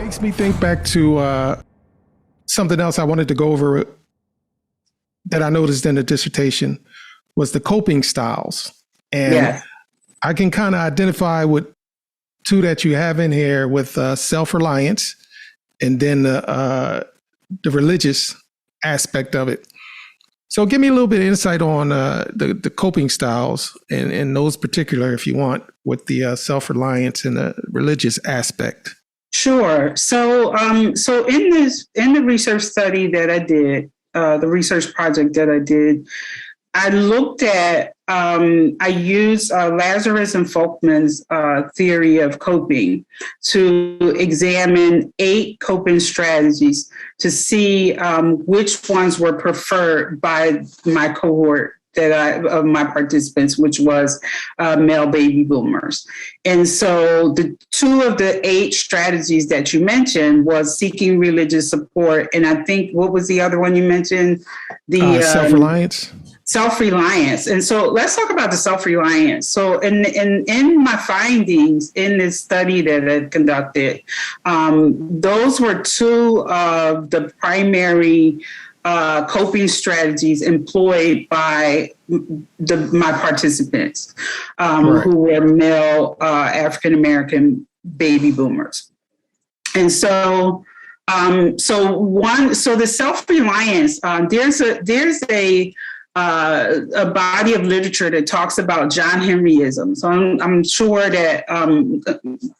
makes me think back to something else I wanted to go over that I noticed in the dissertation was the coping styles. And Yes. I can kind of identify with two that you have in here with self-reliance and then the religious aspect of it. So give me a little bit of insight on the coping styles and those particular, if you want, with the self-reliance and the religious aspect. Sure. So in the research study that I did, the research project that I did, I looked at, I used Lazarus and Folkman's theory of coping to examine 8 coping strategies to see which ones were preferred by my cohort of my participants, which was male baby boomers. And so the 2 of the 8 strategies that you mentioned was seeking religious support. And I think, what was the other one you mentioned? The self-reliance. Self-reliance. And so let's talk about the self-reliance. So in my findings in this study that I conducted, those were 2 of the primary coping strategies employed by my participants, Right. who were male African-American baby boomers. And so the self-reliance, there's a body of literature that talks about John Henryism. So I'm sure that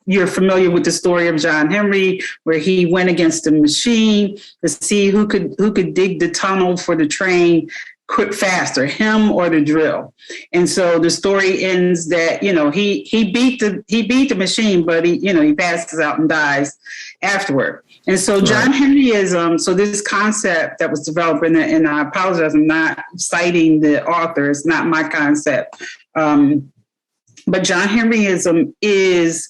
you're familiar with the story of John Henry, where he went against the machine to see who could dig the tunnel for the train quick faster, him or the drill. And so the story ends that he beat the machine, but he passes out and dies afterward. And so John Henryism, so this concept that was developed, and I apologize, I'm not citing the author, it's not my concept, but John Henryism is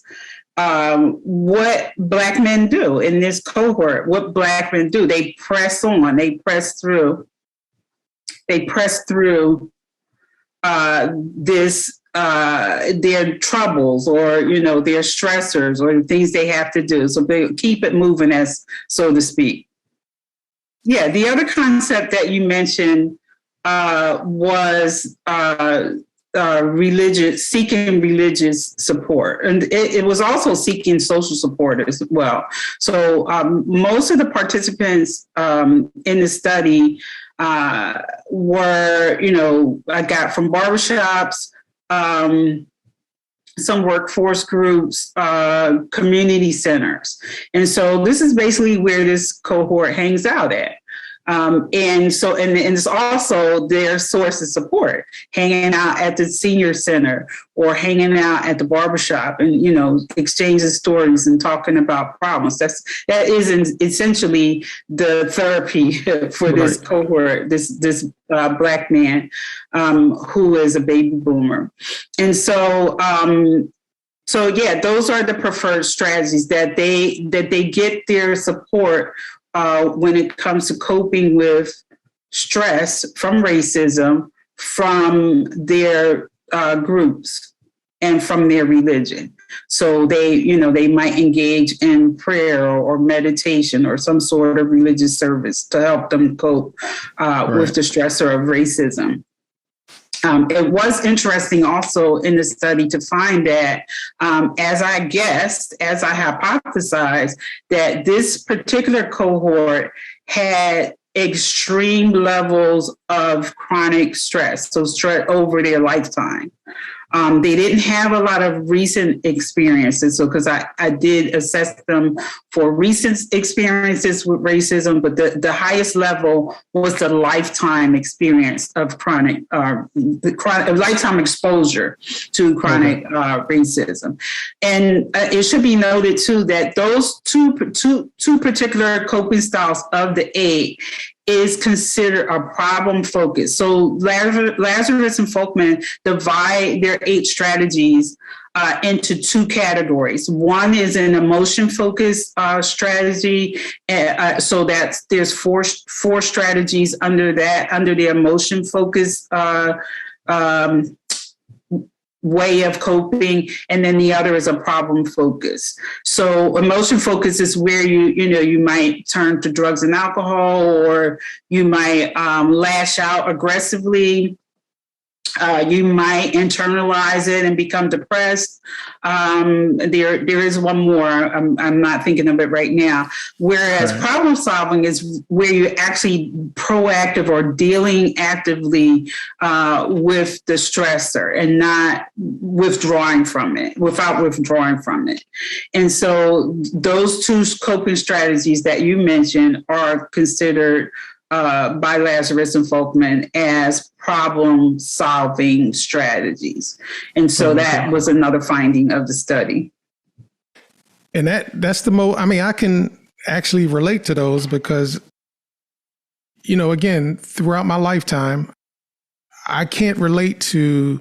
what Black men do in this cohort. What Black men do, they press on, they press through their troubles or their stressors or things they have to do. So they keep it moving, as so to speak. Yeah, the other concept that you mentioned was seeking religious support, and it was also seeking social support as well. So most of the participants in the study were, I got from barbershops, some workforce groups, community centers. And so this is basically where this cohort hangs out at. And it's also their source of support, hanging out at the senior center or hanging out at the barbershop and, exchanging stories and talking about problems. That is essentially the therapy for this cohort, this Black man who is a baby boomer. And so those are the preferred strategies that they get their support when it comes to coping with stress from racism, from their groups, and from their religion. So they might engage in prayer or meditation or some sort of religious service to help them cope with the stressor of racism. It was interesting also in the study to find that, as I hypothesized, that this particular cohort had extreme levels of chronic stress, so stress over their lifetime. They didn't have a lot of recent experiences. So, because I did assess them for recent experiences with racism, but the highest level was the lifetime experience of chronic lifetime exposure to chronic racism. And it should be noted too that those two particular coping styles of the 8 is considered a problem focus. So Lazarus and Folkman divide their 8 strategies into 2 categories. One is an emotion focused strategy. So there's four strategies under the emotion focused way of coping, and then the other is a problem focus. So emotion focus is where you might turn to drugs and alcohol, or you might lash out aggressively. You might internalize it and become depressed. There is one more. I'm not thinking of it right now. Whereas problem solving is where you're actually proactive or dealing actively with the stressor and not withdrawing from it, without withdrawing from it. And so those two coping strategies that you mentioned are considered by Lazarus and Folkman as problem-solving strategies. And so that was another finding of the study. And that's the most, I mean, I can actually relate to those because, again, throughout my lifetime, I can't relate to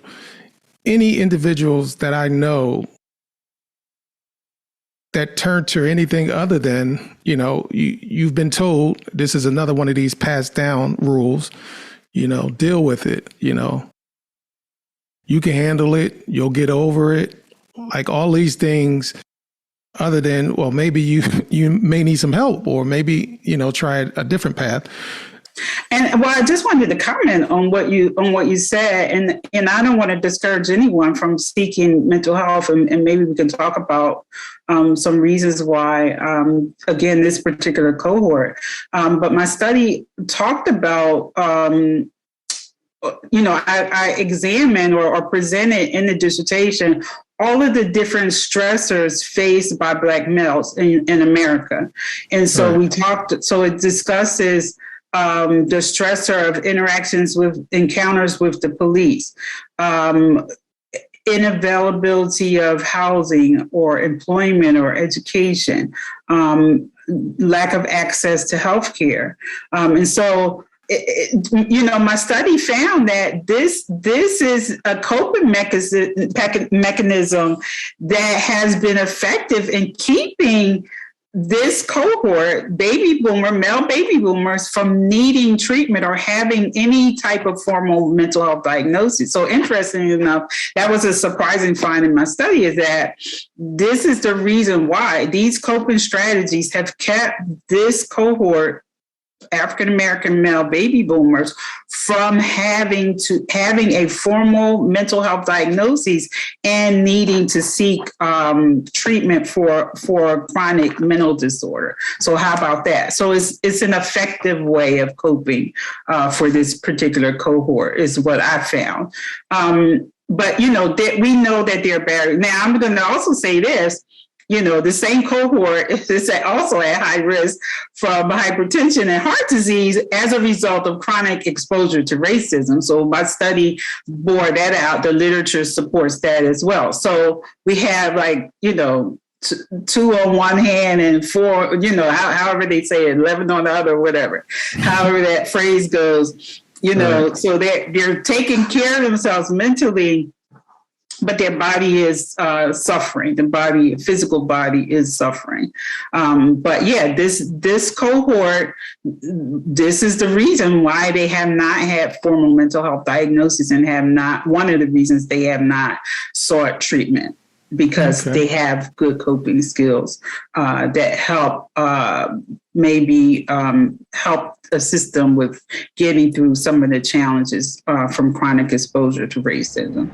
any individuals that I know that turn to anything other than, you've been told this is another one of these passed down rules, deal with it, you can handle it, you'll get over it. Like all these things other than, well, maybe you may need some help or maybe, try a different path. And I just wanted to comment on what you said, and I don't want to discourage anyone from seeking mental health, and maybe we can talk about some reasons why, again, this particular cohort. But my study talked about, I examined or presented in the dissertation all of the different stressors faced by Black males in America, and so so it discusses the stressor of encounters with the police, inavailability of housing or employment or education, lack of access to healthcare. And so, my study found that this is a coping mechanism that has been effective in keeping this cohort, male baby boomers, from needing treatment or having any type of formal mental health diagnosis. So interestingly enough, that was a surprising finding in my study, is that this is the reason why these coping strategies have kept this cohort, African-American male baby boomers, from having a formal mental health diagnosis and needing to seek treatment for chronic mental disorder. So how about that? So it's an effective way of coping for this particular cohort, is what I found. But we know that they're barriers. Now I'm going to also say this. The same cohort is also at high risk from hypertension and heart disease as a result of chronic exposure to racism. So my study bore that out. The literature supports that as well. So we have two on one hand and four, however they say it, 11 on the other, whatever, however that phrase goes, so they're taking care of themselves mentally, but their body is suffering. The physical body is suffering. But yeah, this cohort, this is the reason why they have not had formal mental health diagnosis one of the reasons they have not sought treatment, because they have good coping skills that help help assist them with getting through some of the challenges from chronic exposure to racism.